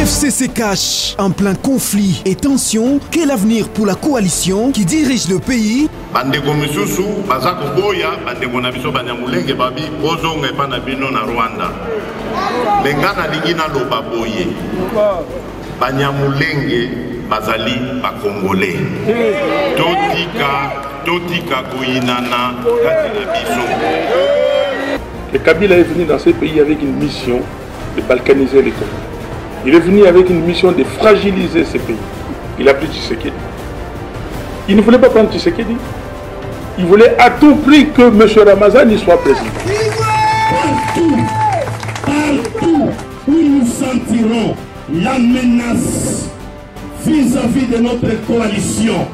FCC cache en plein conflit et tension. Quel avenir pour la coalition qui dirige le pays? Bandeko misusu baza koboya bandeko na biso banyamulenge babi bozonga epa na bino na Rwanda. Lenga na lingi na loba boye. Banyamulenge bazali bakongole. Totika koinana kati na biso. Le Kabila est venu dans ce pays avec une mission de balkaniser les Congolais. Il est venu avec une mission de fragiliser ce pays. Il a pris Tshisekedi. Il ne voulait pas prendre Tshisekedi. Il voulait à tout prix que M. Ramazani soit président. Partout où nous sentirons la menace vis-à-vis de notre coalition,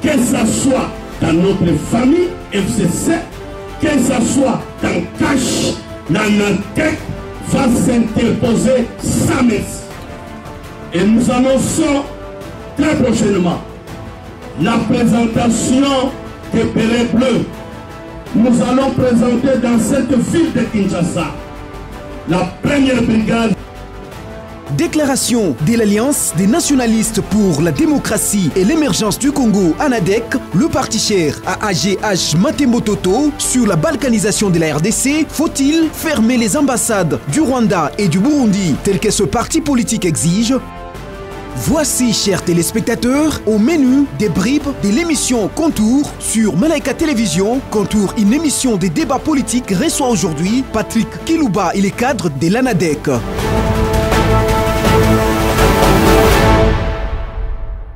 que ce soit dans notre famille FCC, que ce soit dans Cash, l'ANADEC va s'interposer sans messe. Et nous annonçons très prochainement la présentation des bérets bleus. Nous allons présenter dans cette ville de Kinshasa la première brigade. Déclaration de l'Alliance des nationalistes pour la démocratie et l'émergence du Congo, ANADEC, le parti cher à AGH Matembo Toto sur la balkanisation de la RDC. Faut-il fermer les ambassades du Rwanda et du Burundi tel que ce parti politique exige? Voici, chers téléspectateurs, au menu des bribes de l'émission Contour sur Malaika Télévision. Contour, une émission des débats politiques, reçoit aujourd'hui Patrick Kilouba et les cadres de l'ANADEC.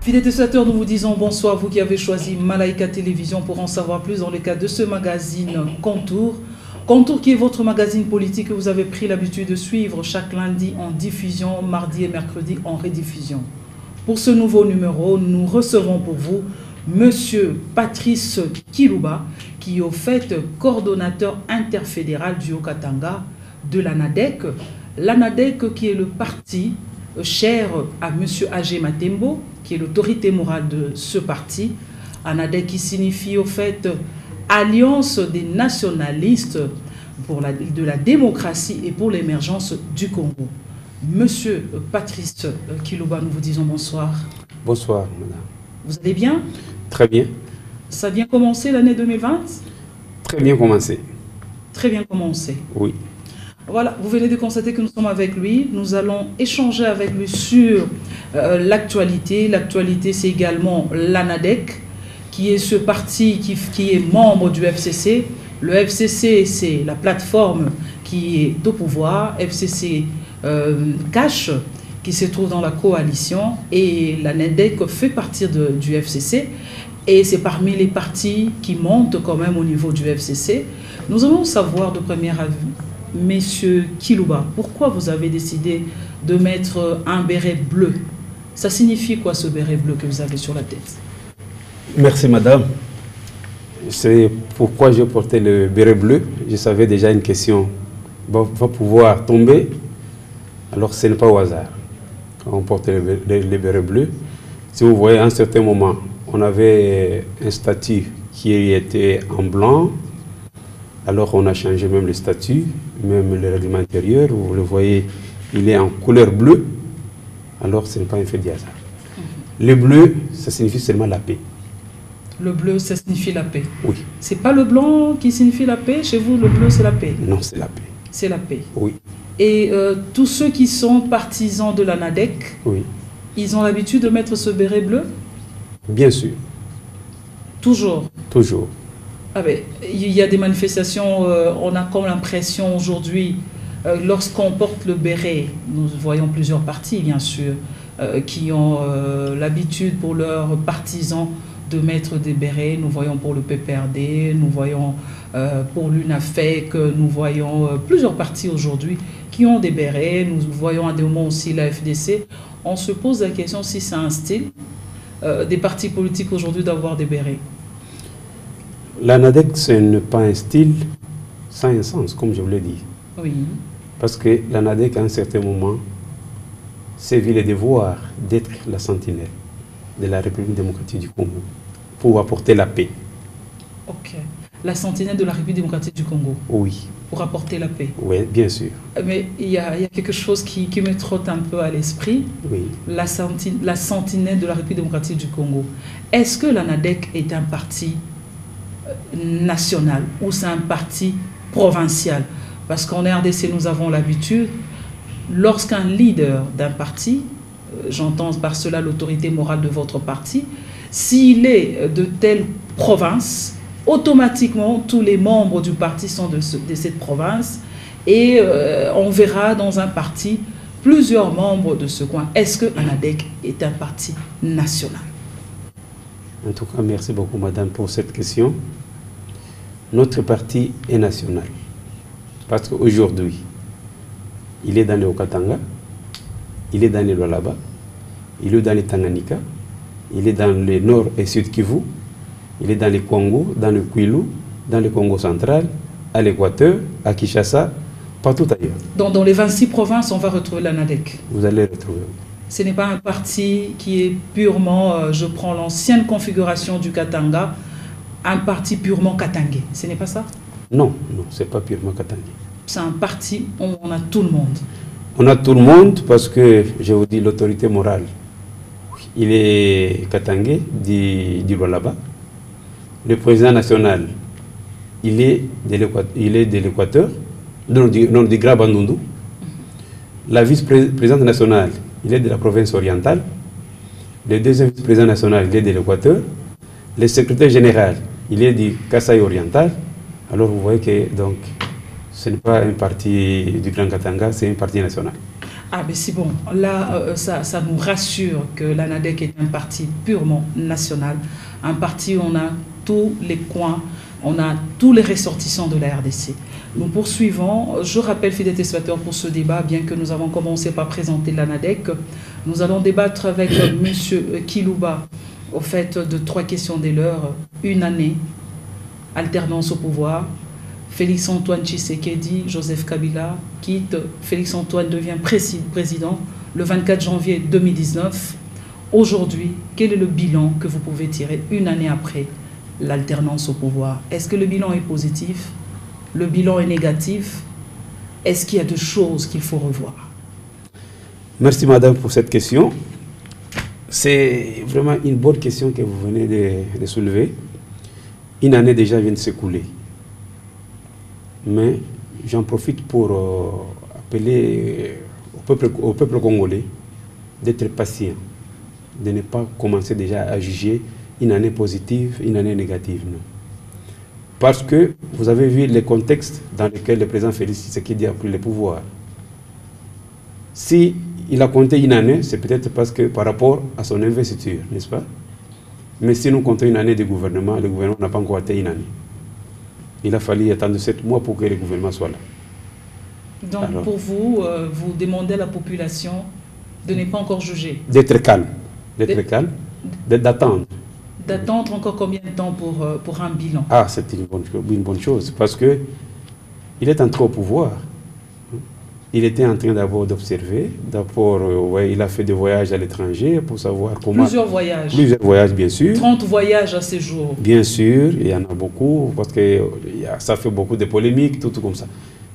Fidèles téléspectateurs, nous vous disons bonsoir, vous qui avez choisi Malaika Télévision pour en savoir plus dans le cadre de ce magazine Contour. Contour qui est votre magazine politique que vous avez pris l'habitude de suivre chaque lundi en diffusion, mardi et mercredi en rediffusion. Pour ce nouveau numéro, nous recevons pour vous Monsieur Patrice Kilouba, qui est au fait coordonnateur interfédéral du Haut-Katanga de l'ANADEC. L'ANADEC qui est le parti cher à Monsieur Agé Matembo, qui est l'autorité morale de ce parti. ANADEC qui signifie au fait Alliance des nationalistes pour de la démocratie et pour l'émergence du Congo. Monsieur Patrice Kilouba, nous vous disons bonsoir. Bonsoir, madame. Vous allez bien? Très bien. Ça vient commencer l'année 2020? Très bien commencé. Très bien commencé. Oui. Voilà, vous venez de constater que nous sommes avec lui. Nous allons échanger avec lui sur l'actualité. L'actualité, c'est également l'ANADEC, qui est ce parti qui est membre du FCC. Le FCC, c'est la plateforme qui est au pouvoir. FCC Cash, qui se trouve dans la coalition. Et l'ANADEC fait partie du FCC. Et c'est parmi les partis qui montent quand même au niveau du FCC. Nous allons savoir de première avis, Monsieur Kilouba, pourquoi vous avez décidé de mettre un béret bleu? Ça signifie quoi ce béret bleu que vous avez sur la tête? Merci madame. C'est pourquoi j'ai porté le béret bleu. Je savais déjà une question va pouvoir tomber. Alors ce n'est pas au hasard. Quand on porte le béret bleu, si vous voyez à un certain moment, on avait un statut qui était en blanc. Alors on a changé même le statut, même le règlement intérieur. Vous le voyez, il est en couleur bleue. Alors ce n'est pas un fait de hasard. Le bleu, ça signifie seulement la paix. Le bleu, ça signifie la paix. Oui. C'est pas le blanc qui signifie la paix? Chez vous, le bleu, c'est la paix? Non, c'est la paix. C'est la paix. Oui. Et tous ceux qui sont partisans de l'ANADEC, oui, ils ont l'habitude de mettre ce béret bleu? Bien sûr. Toujours? Toujours. Ah ben, il y a des manifestations, on a comme l'impression aujourd'hui, lorsqu'on porte le béret, nous voyons plusieurs partis bien sûr, qui ont l'habitude pour leurs partisans de mettre des bérets. Nous voyons pour le PPRD, nous voyons pour l'UNAFEC, nous voyons plusieurs partis aujourd'hui qui ont des bérets. Nous voyons à des moments aussi la FDC. On se pose la question si c'est un style des partis politiques aujourd'hui d'avoir des bérets. L'ANADEC, ce n'est pas un style sans un sens, comme je vous l'ai dit. Oui. Parce que l'ANADEC, à un certain moment, s'est vu le devoir d'être la sentinelle de la République démocratique du Congo pour apporter la paix. Ok. La sentinelle de la République démocratique du Congo. Oui. pour apporter la paix. Oui, bien sûr. Mais il y a quelque chose qui me trotte un peu à l'esprit. Oui. La sentinelle de la République démocratique du Congo. Est-ce que l'ANADEC est un parti national ou c'est un parti provincial? Parce qu'en RDC, nous avons l'habitude, lorsqu'un leader d'un parti, j'entends par cela l'autorité morale de votre parti, s'il est de telle province, automatiquement tous les membres du parti sont de cette province et on verra dans un parti plusieurs membres de ce coin. Est-ce que l'ANADEC est un parti national? En tout cas, merci beaucoup madame pour cette question. Notre parti est national parce qu'aujourd'hui, il est dans le Haut-Katanga, il est dans le Lualaba, il est dans le Tanganyika, il est dans le nord et sud Kivu, il est dans le Congo, dans le Kwilu, dans le Congo central, à l'Équateur, à Kinshasa, partout ailleurs. Donc dans les 26 provinces, on va retrouver l'ANADEC. Vous allez retrouver. Ce n'est pas un parti qui est purement, je prends l'ancienne configuration du Katanga, un parti purement katangais. Ce n'est pas ça? Non, non, ce n'est pas purement katangais. C'est un parti où on a tout le monde. On a tout le monde parce que, je vous dis, l'autorité morale, il est katangais du Lualaba. Le président national, il est de l'Équateur, du Grand Bandundu. La vice-présidente nationale, il est de la province orientale. Le deuxième vice-président national, il est de l'Équateur. Le secrétaire général, il est du Kasaï oriental. Alors vous voyez que donc, ce n'est pas un parti du Grand Katanga, c'est un parti national. Ah mais c'est bon, là ça nous rassure que l'ANADEC est un parti purement national, un parti où on a tous les coins, on a tous les ressortissants de la RDC. Nous poursuivons, je rappelle fidèles téléspectateurs pour ce débat, bien que nous avons commencé par présenter l'ANADEC, nous allons débattre avec M. Kilouba au fait de 3 questions dès l'heure, une année, alternance au pouvoir. Félix-Antoine Tshisekedi, Joseph Kabila quitte, Félix-Antoine devient président le 24 janvier 2019. Aujourd'hui, quel est le bilan que vous pouvez tirer une année après l'alternance au pouvoir? Est-ce que le bilan est positif? Le bilan est négatif? Est-ce qu'il y a des choses qu'il faut revoir? Merci madame pour cette question. C'est vraiment une bonne question que vous venez de soulever. Une année déjà vient de s'écouler. Mais j'en profite pour appeler au peuple congolais d'être patient, de ne pas commencer déjà à juger une année positive, une année négative. Non. Parce que vous avez vu le contexte dans lequel le président Félix Tshisekedi a pris le pouvoir. Si il a compté une année, c'est peut-être parce que par rapport à son investiture, n'est-ce pas? Mais si nous comptons une année de gouvernement, le gouvernement n'a pas encore atteint une année. Il a fallu attendre 7 mois pour que le gouvernement soit là. Donc alors, pour vous, vous demandez à la population de ne pas encore juger? D'être calme, d'attendre. D'attendre encore combien de temps pour un bilan? Ah, c'est une bonne chose, parce que il est entré au pouvoir. Il était en train d'abord d'observer. D'abord, ouais, il a fait des voyages à l'étranger pour savoir comment... Plusieurs voyages. Plusieurs voyages, bien sûr. 30 voyages à ces jours. Bien sûr, il y en a beaucoup, parce que ça fait beaucoup de polémiques, tout comme ça.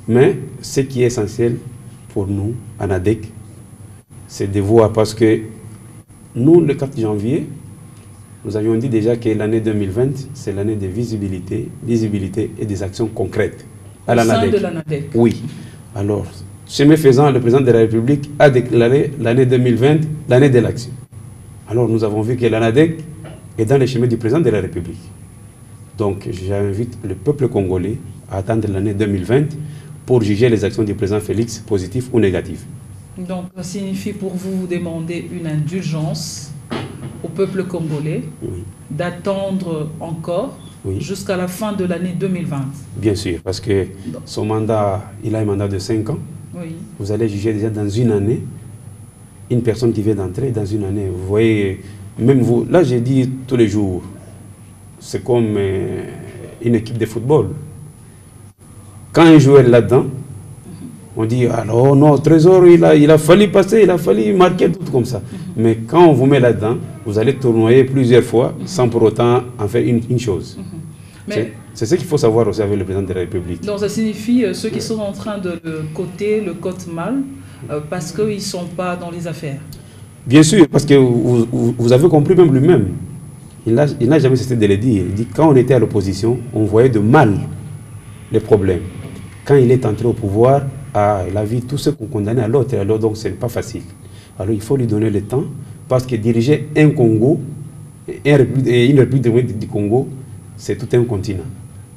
Mais ce qui est essentiel pour nous, ANADEC, c'est de voir, parce que nous, le 4 janvier, nous avions dit déjà que l'année 2020, c'est l'année de visibilité et des actions concrètes. Au sein de l'ANADEC. Oui. Alors, chemin faisant, le président de la République a déclaré l'année 2020 l'année de l'action. Alors nous avons vu que l'ANADEC est dans les chemins du président de la République. Donc j'invite le peuple congolais à attendre l'année 2020 pour juger les actions du président Félix, positives ou négatives. Donc ça signifie pour vous demander une indulgence au peuple congolais, oui, d'attendre encore, oui, jusqu'à la fin de l'année 2020. Bien sûr, parce que son mandat, il a un mandat de 5 ans. Oui. Vous allez juger déjà dans une année une personne qui vient d'entrer dans une année. Vous voyez, même vous, là j'ai dit tous les jours, c'est comme une équipe de football. Quand un joueur est là-dedans, on dit, alors non, Trésor, il a fallu passer, il a fallu marquer, tout comme ça. Mais quand on vous met là-dedans, vous allez tournoyer plusieurs fois sans pour autant en faire une chose. C'est ce qu'il faut savoir aussi avec le président de la République. Donc ça signifie ceux qui sont en train de le cotent mal parce qu'ils ne sont pas dans les affaires. Bien sûr, parce que vous avez compris même lui-même. Il n'a jamais cessé de le dire. Il dit quand on était à l'opposition, on voyait de mal les problèmes. Quand il est entré au pouvoir, il a vu tout ce qu'on condamnait à l'autre. Alors donc ce n'est pas facile. Alors il faut lui donner le temps parce que diriger un Congo, une république du Congo, c'est tout un continent.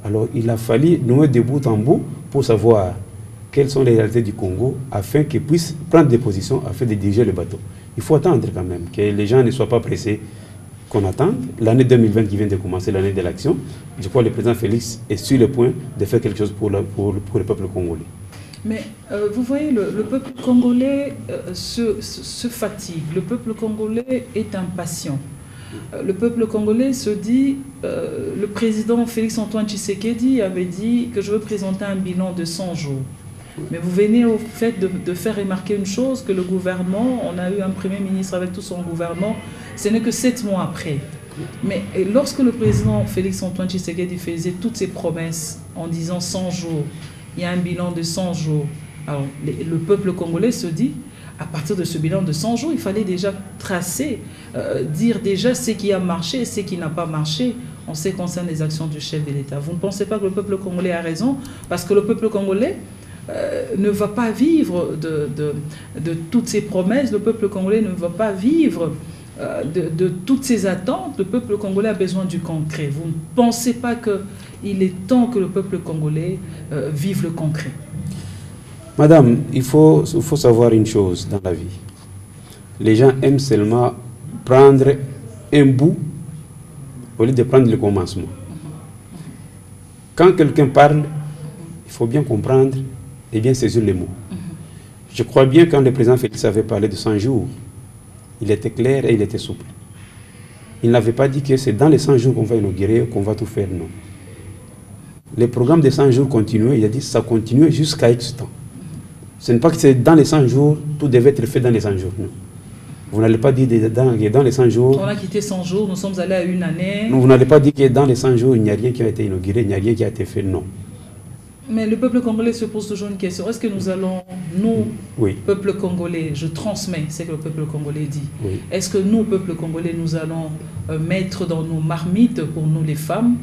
Alors il a fallu nouer de bout en bout pour savoir quelles sont les réalités du Congo afin qu'il puisse prendre des positions afin de diriger le bateau. Il faut attendre quand même, que les gens ne soient pas pressés, qu'on attende. L'année 2020 qui vient de commencer, l'année de l'action, je crois que le président Félix est sur le point de faire quelque chose pour le peuple congolais. Mais vous voyez, le peuple congolais se fatigue, le peuple congolais est impatient. Le peuple congolais se dit, le président Félix-Antoine Tshisekedi avait dit que je veux présenter un bilan de 100 jours. Mais vous venez au fait de faire remarquer une chose, que le gouvernement, on a eu un premier ministre avec tout son gouvernement, ce n'est que 7 mois après. Mais lorsque le président Félix-Antoine Tshisekedi faisait toutes ses promesses en disant 100 jours, il y a un bilan de 100 jours, alors le peuple congolais se dit, à partir de ce bilan de 100 jours, il fallait déjà tracer, dire déjà ce qui a marché et ce qui n'a pas marché en ce qui concerne les actions du chef de l'État. Vous ne pensez pas que le peuple congolais a raison? Parce que le peuple congolais ne va pas vivre de toutes ces promesses, le peuple congolais ne va pas vivre de toutes ces attentes. Le peuple congolais a besoin du concret. Vous ne pensez pas qu'il est temps que le peuple congolais vive le concret? Madame, il faut savoir une chose dans la vie. Les gens aiment seulement prendre un bout au lieu de prendre le commencement. Quand quelqu'un parle, il faut bien comprendre et bien saisir les mots. Je crois bien quand le président Félix avait parlé de 100 jours, il était clair et il était souple. Il n'avait pas dit que c'est dans les 100 jours qu'on va inaugurer, qu'on va tout faire, non. Le programme de 100 jours continuait, il a dit que ça continuait jusqu'à X temps. Ce n'est pas que c'est dans les 100 jours, tout devait être fait dans les 100 jours. Non. Vous n'allez pas dire dans les 100 jours... On a quitté 100 jours, nous sommes allés à une année... Non, vous n'allez pas dire que dans les 100 jours, il n'y a rien qui a été inauguré, il n'y a rien qui a été fait, non. Mais le peuple congolais se pose toujours une question. Est-ce que nous allons, nous, oui. Peuple congolais, je transmets ce que le peuple congolais dit, oui. Est-ce que nous, peuple congolais, nous allons mettre dans nos marmites, pour nous les femmes,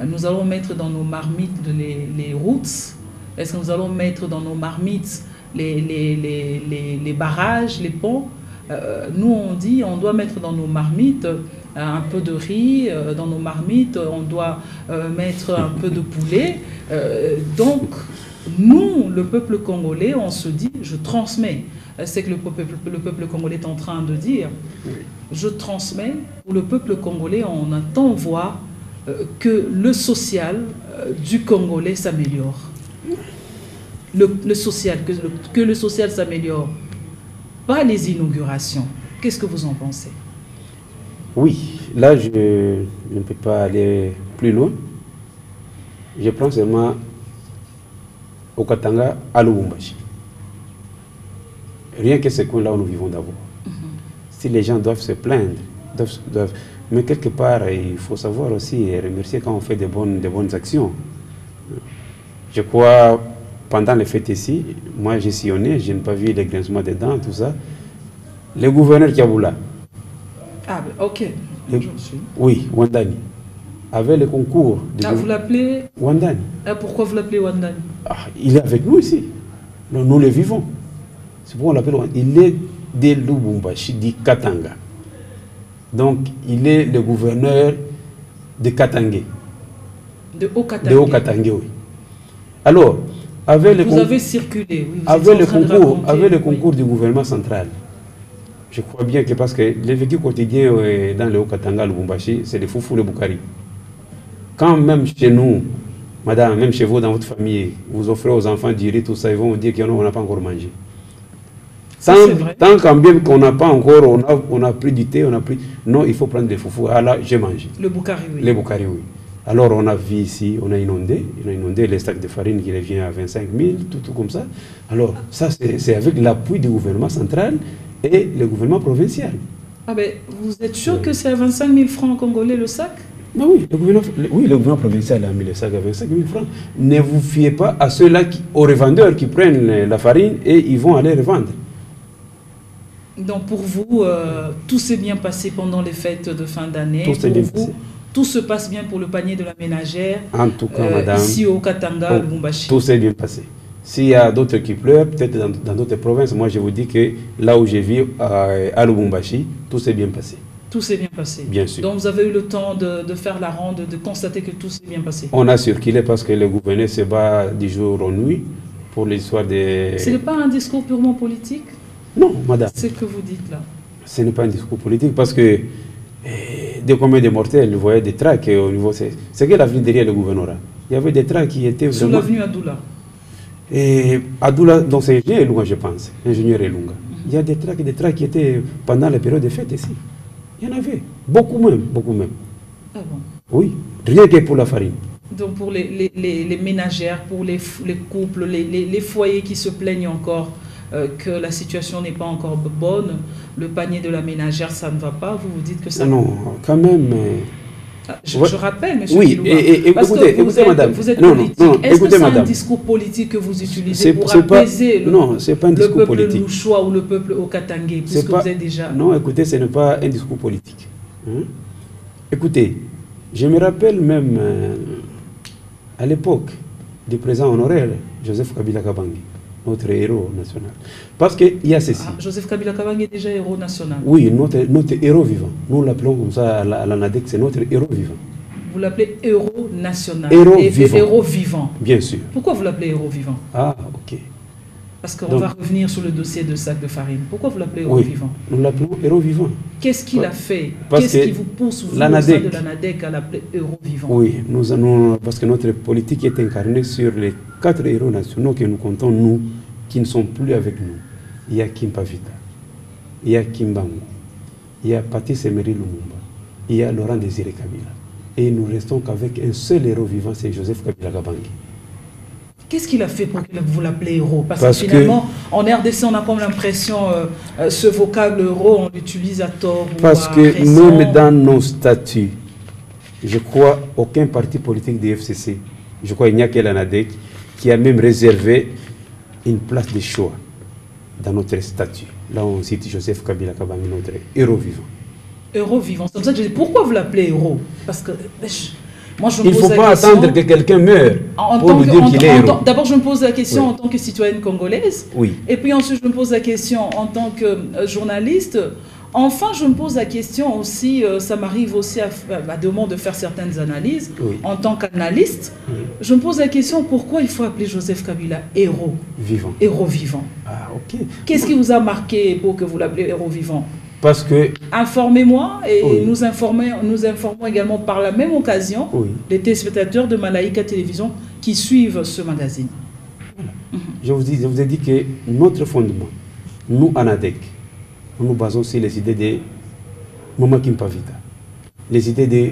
nous allons mettre dans nos marmites les routes? Est-ce que nous allons mettre dans nos marmites les barrages, les ponts? Nous, on dit, on doit mettre dans nos marmites un peu de riz, dans nos marmites, on doit mettre un peu de poulet. Donc, nous, le peuple congolais, on se dit, je transmets. C'est que le peuple congolais est en train de dire. Je transmets. Pour le peuple congolais, on attend voir que le social du Congolais s'améliore. Le social, que le social s'améliore. Pas les inaugurations. Qu'est-ce que vous en pensez? Oui, là je ne peux pas aller plus loin. Je prends seulement au Katanga à Lubumbashi. Rien que ce coin-là où nous vivons d'abord. Si les gens doivent se plaindre, mais quelque part, il faut savoir aussi et remercier quand on fait de bonnes actions. Je crois, pendant les fêtes ici, moi j'ai sillonné, je n'ai pas vu les grincements des dents, tout ça. Le gouverneur Kiaboula. Ah, ok. Oui, Wandani. Avait le concours. Vous l'appelez Wandani. Pourquoi vous l'appelez Wandani? Il est avec nous ici. Nous le vivons. C'est pourquoi on l'appelle Wandani. Il est de Lubumbashi, du Katanga. Donc, il est le gouverneur de Katangé. De Haut-Katangé. De Haut-Katangé, oui. Alors, vous avez circulé. Oui, avec le concours du gouvernement central. Je crois bien que parce que les véhicules quotidiens dans le Haut-Katanga, Lubumbashi, c'est des foufous, les Boukari. Quand même chez nous, madame, même chez vous, dans votre famille, vous offrez aux enfants du riz, tout ça, ils vont vous dire qu'on n'a pas encore mangé. Tant qu'en bien qu'on n'a pas encore, on a pris du thé, on a pris... Non, il faut prendre des foufous. Ah là, j'ai mangé. Le Boukari, oui. Les Boukari, oui. Alors on a vu ici, on a inondé les stocks de farine qui revient à 25 000, tout comme ça. Alors ça, c'est avec l'appui du gouvernement central et le gouvernement provincial. Ah ben, vous êtes sûr que c'est à 25 000 francs congolais le sac? Mais oui, le gouvernement provincial a mis les sacs à 25 000 francs. Ne vous fiez pas à ceux-là, aux revendeurs qui prennent la farine et ils vont aller revendre. Donc pour vous, tout s'est bien passé pendant les fêtes de fin d'année. Tout s'est bien passé. Tout se passe bien pour le panier de la ménagère. En tout cas, madame. Ici au Katanga, Lubumbashi. Tout s'est bien passé. S'il y a d'autres qui pleurent, peut-être dans d'autres provinces, moi je vous dis que là où je vis, à Lubumbashi, tout s'est bien passé. Tout s'est bien passé. Bien sûr. Donc vous avez eu le temps de faire la ronde, de constater que tout s'est bien passé. On a circulé parce que le gouverneur se bat du jour au nuit pour l'histoire des... Ce n'est pas un discours purement politique? Non, madame. C'est ce que vous dites là. Ce n'est pas un discours politique parce que des combien de mortels, vous voyez des tracts au niveau... C'est que l'avenue derrière le gouvernorat. Il y avait des tracts qui étaient sur vraiment... l'avenue Adoula. Et Adoula, donc c'est ingénieur Elunga, je pense. Ingénieur Elunga. Il y a des tracts qui étaient pendant la période de fête ici. Il y en avait. Beaucoup même. Ah bon? Oui. Rien que pour la farine. Donc pour les ménagères, pour les couples, les foyers qui se plaignent encore que la situation n'est pas encore bonne, le panier de la ménagère, ça ne va pas, vous dites que ça... Non, quand même... Je rappelle, monsieur oui, Kilouba, parce que écoutez, madame. Vous êtes non, politique. Non, est-ce que c'est madame. un discours politique que vous utilisez pour pas, apaiser pas un le discours peuple politique. louchois ou le peuple okatangé, puisque vous êtes déjà... Non, écoutez, ce n'est pas un discours politique. Hein? Écoutez, je me rappelle même à l'époque du président honoraire Joseph Kabila Kabange, notre héros national. Parce qu'il y a ceci. Ah, Joseph Kabila Kabange est déjà héros national. Oui, notre héros vivant. Nous l'appelons comme ça à la NADEC, c'est notre héros vivant. Vous l'appelez héros national. Héros vivant. Bien sûr. Pourquoi vous l'appelez héros vivant? Ah, ok. Parce qu'on va revenir sur le dossier de sac de farine. Pourquoi vous l'appelez héros vivant? Nous l'appelons héros vivant. Qu'est-ce qu'il a fait? Qu'est-ce qui vous pousse vous, au sein de la NADEC à l'appeler héros vivant? Oui, parce que notre politique est incarnée sur les 4 héros nationaux que nous comptons, nous, qui ne sont plus avec nous. Il y a Kimpavita, il y a Kimbangu, il y a Patrice Emery Lumumba, il y a Laurent Désiré Kabila. Et nous restons qu'avec un seul héros vivant, c'est Joseph Kabila Kabange. Qu'est-ce qu'il a fait pour que vous l'appelez héros? Parce que finalement, en RDC, on a comme l'impression, ce vocable héros, on l'utilise à tort. Parce que même dans nos statuts, je crois aucun parti politique des FCC, je crois qu'il n'y a que la NADEC, qui a même réservé une place de choix dans notre statut. Là, on cite Joseph Kabila Kabange, notre héros vivant. Héros vivant, c'est comme ça que je dis, pourquoi vous l'appelez héros? Parce que... Moi, je me il ne faut pas attendre que quelqu'un meure pour nous dire qu'il est héros. D'abord, je me pose la question en tant que citoyenne congolaise. Oui. Et puis ensuite, je me pose la question en tant que journaliste. Enfin, je me pose la question aussi, ça m'arrive aussi à des moments de faire certaines analyses. Oui. En tant qu'analyste, je me pose la question, pourquoi il faut appeler Joseph Kabila héros vivant? Héros vivant. Ah, ok. Qu'est-ce qui vous a marqué pour que vous l'appelez héros vivant? Parce que... Informez-moi et nous informons également par la même occasion les téléspectateurs de Malaika Télévision qui suivent ce magazine. Voilà. Je vous ai dit que notre fondement, nous, ANADEC, nous nous basons sur les idées de Mama Kimpavita, les idées de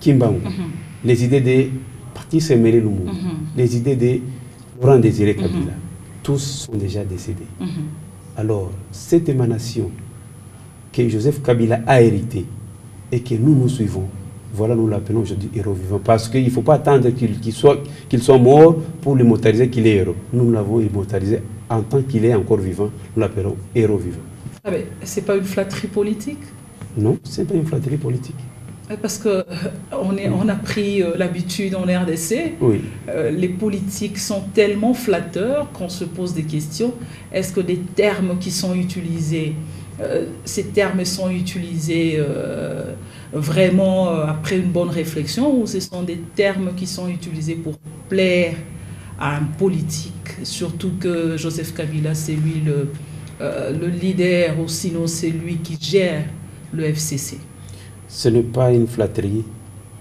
Kimbangu, les idées de Patrice Emery Lumumba, les idées de Laurent Désiré Kabila. Tous sont déjà décédés. Alors, cette émanation que Joseph Kabila a héritée et que nous suivons, voilà, nous l'appelons aujourd'hui héros vivant. Parce qu'il ne faut pas attendre qu'il soit mort pour l'immortaliser qu'il est héros. Nous l'avons immortalisé en tant qu'il est encore vivant, nous l'appelons héros vivant. Ah ben, ce n'est pas une flatterie politique? Non, ce n'est pas une flatterie politique. Parce qu'on a pris l'habitude en RDC, les politiques sont tellement flatteurs qu'on se pose des questions. Est-ce que des termes qui sont utilisés, ces termes sont utilisés vraiment après une bonne réflexion, ou ce sont des termes qui sont utilisés pour plaire à un politique? Surtout que Joseph Kabila, c'est lui le leader, ou sinon c'est lui qui gère le FCC. Ce n'est pas une flatterie,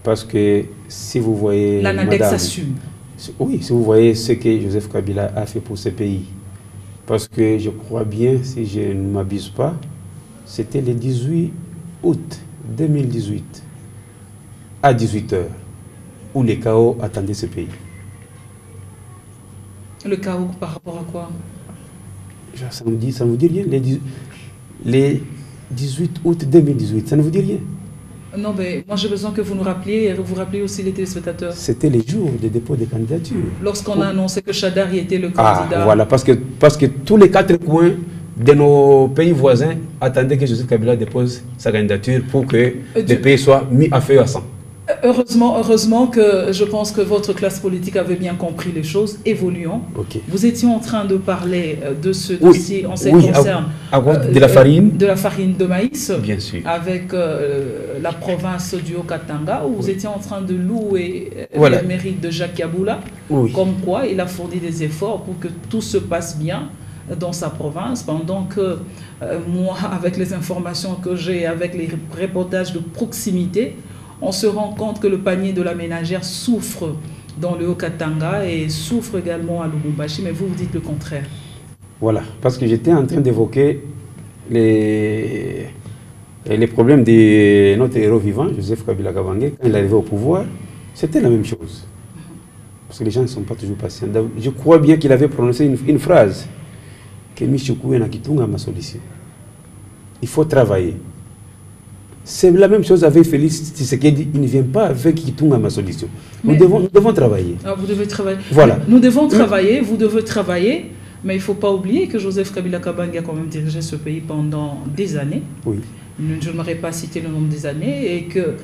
parce que si vous voyez... La NADEC s'assume. Oui, si vous voyez ce que Joseph Kabila a fait pour ce pays. Parce que je crois bien, si je ne m'abuse pas, c'était le 18 août 2018, à 18h, où les chaos attendaient ce pays. Le chaos par rapport à quoi? Ça ne vous dit rien. Les 18 août 2018, ça ne vous dit rien? Non, mais moi j'ai besoin que vous nous rappeliez, et vous rappeliez aussi les téléspectateurs. C'était les jours de dépôt des candidatures. Lorsqu'on a annoncé que Chadari était le candidat. Ah, voilà, parce que tous les 4 coins de nos pays voisins attendaient que Joseph Kabila dépose sa candidature pour que les pays soient mis à feu à sang. Heureusement que je pense que votre classe politique avait bien compris les choses. Évoluons. Okay. Vous étiez en train de parler de ce dossier en ce qui concerne de la farine. De la farine de maïs. Bien sûr. Avec la province du Haut-Katanga, où vous étiez en train de louer voilà. le mérite de Jacques Yaboula. Oui. Comme quoi il a fourni des efforts pour que tout se passe bien dans sa province, pendant que moi, avec les informations que j'ai, avec les reportages de proximité, on se rend compte que le panier de la ménagère souffre dans le Haut-Katanga et souffre également à Lubumbashi, mais vous dites le contraire. Voilà, parce que j'étais en train d'évoquer les problèmes de notre héros vivant, Joseph Kabila Kabange, quand il est arrivé au pouvoir, c'était la même chose. Parce que les gens ne sont pas toujours patients. Je crois bien qu'il avait prononcé une phrase, que Michoukou na Kitunga ma solution. Il faut travailler. C'est la même chose avec Félix Tshisekedi, il ne vient pas avec Kitunga ma solution. Nous devons travailler. Ah, vous devez travailler. Voilà. Nous devons travailler, vous devez travailler, mais il ne faut pas oublier que Joseph Kabila Kabange a quand même dirigé ce pays pendant des années. Oui. Je n'aurais pas cité le nombre des années, et que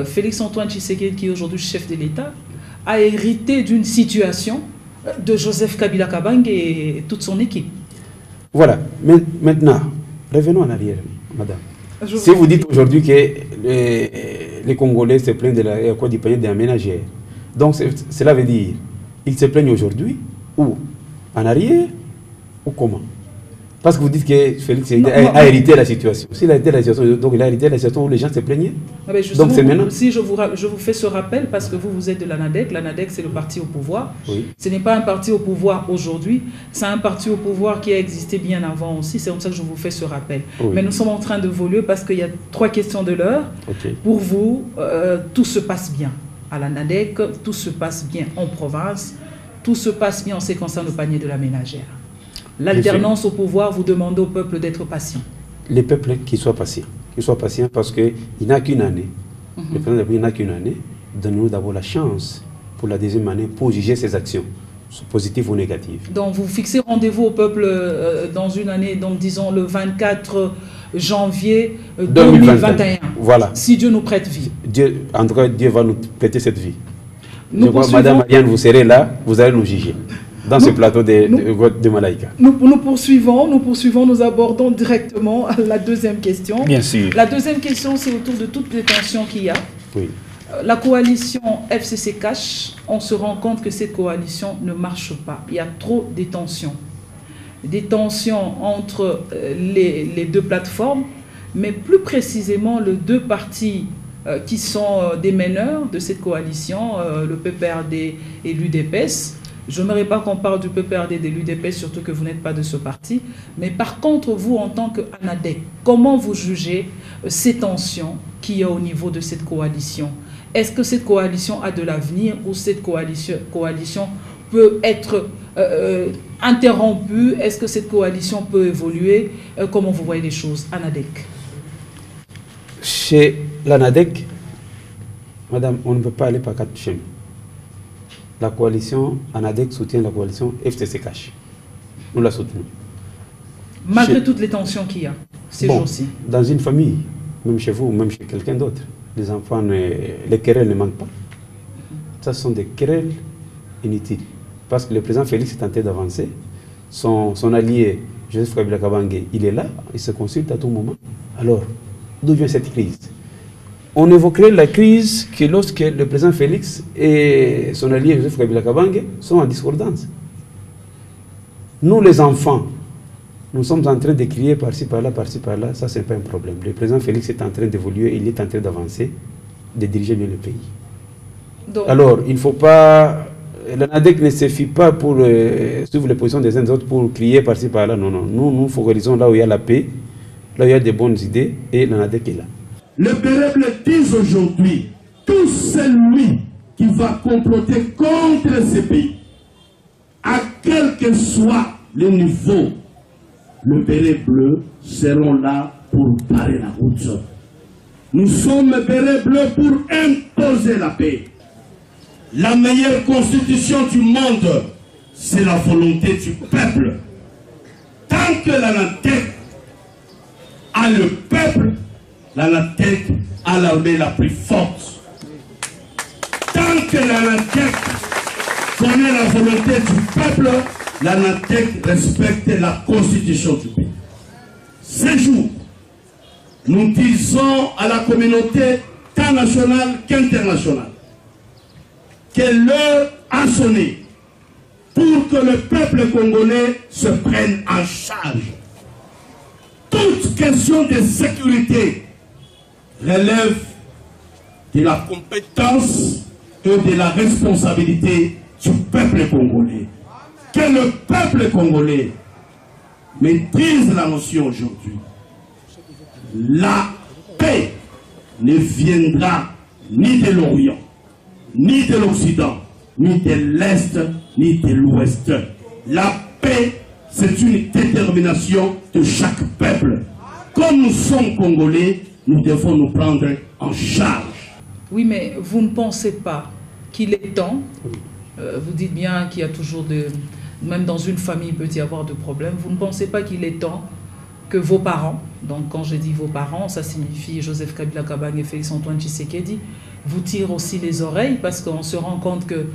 Félix Antoine Tshisekedi, qui est aujourd'hui chef de l'État, a hérité d'une situation de Joseph Kabila Kabange et toute son équipe. Voilà. Maintenant, revenons en arrière, madame. Si vous dites aujourd'hui que les Congolais se plaignent du panier des ménagères, donc cela veut dire ils se plaignent aujourd'hui ou en arrière ou comment? Parce que vous dites que Félix a hérité la situation. S'il a hérité la situation, donc il a hérité la situation où les gens se plaignaient. Donc c'est maintenant. Si je vous fais ce rappel, parce que vous êtes de l'ANADEC, l'ANADEC c'est le parti au pouvoir. Oui. Ce n'est pas un parti au pouvoir aujourd'hui, c'est un parti au pouvoir qui a existé bien avant aussi. C'est comme ça que je vous fais ce rappel. Oui. Mais nous sommes en train de voler parce qu'il y a 3 questions de l'heure. Okay. Pour vous, tout se passe bien. À l'ANADEC, tout se passe bien en province, tout se passe bien en ce qui concerne le panier de la ménagère. L'alternance au pouvoir, vous demandez au peuple d'être patient. Les peuples qui soient patients parce qu'il n'a qu'une année. Le président de la République n'a qu'une année. Donnez-nous d'abord la chance pour la deuxième année pour juger ses actions, positives ou négatives. Donc vous fixez rendez-vous au peuple dans une année, donc disons le 24 janvier 2021. Voilà. Si Dieu nous prête vie. En tout cas, Dieu va nous prêter cette vie. Je crois, Madame Marianne, vous serez là, vous allez nous juger. Dans ce plateau de Malaika. Nous poursuivons, nous abordons directement la deuxième question. Bien sûr. La deuxième question, c'est autour de toutes les tensions qu'il y a. Oui. La coalition FCC Cash, on se rend compte que cette coalition ne marche pas. Il y a trop de tensions. Des tensions entre les deux plateformes, mais plus précisément les deux partis qui sont des meneurs de cette coalition, le PPRD et l'UDPS. Je n'aimerais pas qu'on parle du PPRD et de l'UDPS, surtout que vous n'êtes pas de ce parti. Mais par contre, vous, en tant qu'ANADEC, comment vous jugez ces tensions qu'il y a au niveau de cette coalition? Est-ce que cette coalition a de l'avenir ou cette coalition peut être interrompue? Est-ce que cette coalition peut évoluer? Comment vous voyez les choses, ANADEC? Chez l'ANADEC, madame, on ne peut pas aller par 4 chemins. La coalition ANADEC soutient la coalition FCC Cash. Nous la soutenons. Malgré toutes les tensions qu'il y a ces jours-ci. Dans une famille, même chez vous, même chez quelqu'un d'autre, les enfants, les querelles ne manquent pas. Ça sont des querelles inutiles. Parce que le président Félix est tenté d'avancer. Son allié, Joseph Kabila Kabange, il est là, il se consulte à tout moment. Alors, d'où vient cette crise? On évoquerait la crise que lorsque le président Félix et son allié Joseph Kabila Kabange sont en discordance. Nous, les enfants, nous sommes en train de crier par-ci, par-là, ça, ce n'est pas un problème. Le président Félix est en train d'évoluer, il est en train d'avancer, de diriger bien le pays. Donc, alors, il ne faut pas... L'ANADEC ne suffit pas pour suivre les positions des uns des autres pour crier par-ci, par-là. Non, non. Nous focalisons là où il y a la paix, là où il y a des bonnes idées, et l'ANADEC est là. Les pérébles disent aujourd'hui, tout celui qui va comploter contre ces pays, à quel que soit le niveau, le béret bleu seront là pour barrer la route. Nous sommes bérets bleus pour imposer la paix. La meilleure constitution du monde, c'est la volonté du peuple. Tant que l'ANADEC a le peuple, l'ANADEC a l'armée la plus forte. Tant que l'ANADEC connaît la volonté du peuple, l'ANADEC respecte la constitution du pays. Ce jour, nous disons à la communauté tant nationale qu'internationale que l'heure a sonné pour que le peuple congolais se prenne en charge. Toute question de sécurité relève de la compétence et de la responsabilité du peuple congolais. Que le peuple congolais maîtrise la notion aujourd'hui. La paix ne viendra ni de l'Orient, ni de l'Occident, ni de l'Est, ni de l'Ouest. La paix, c'est une détermination de chaque peuple. Comme nous sommes Congolais, nous devons nous prendre en charge. Oui, mais vous ne pensez pas qu'il est temps, vous dites bien qu'il y a toujours même dans une famille il peut y avoir de problèmes, vous ne pensez pas qu'il est temps que vos parents, donc quand je dis vos parents, ça signifie Joseph Kabila Kabange et Félix-Antoine Tshisekedi, vous tirent aussi les oreilles parce qu'on se rend compte que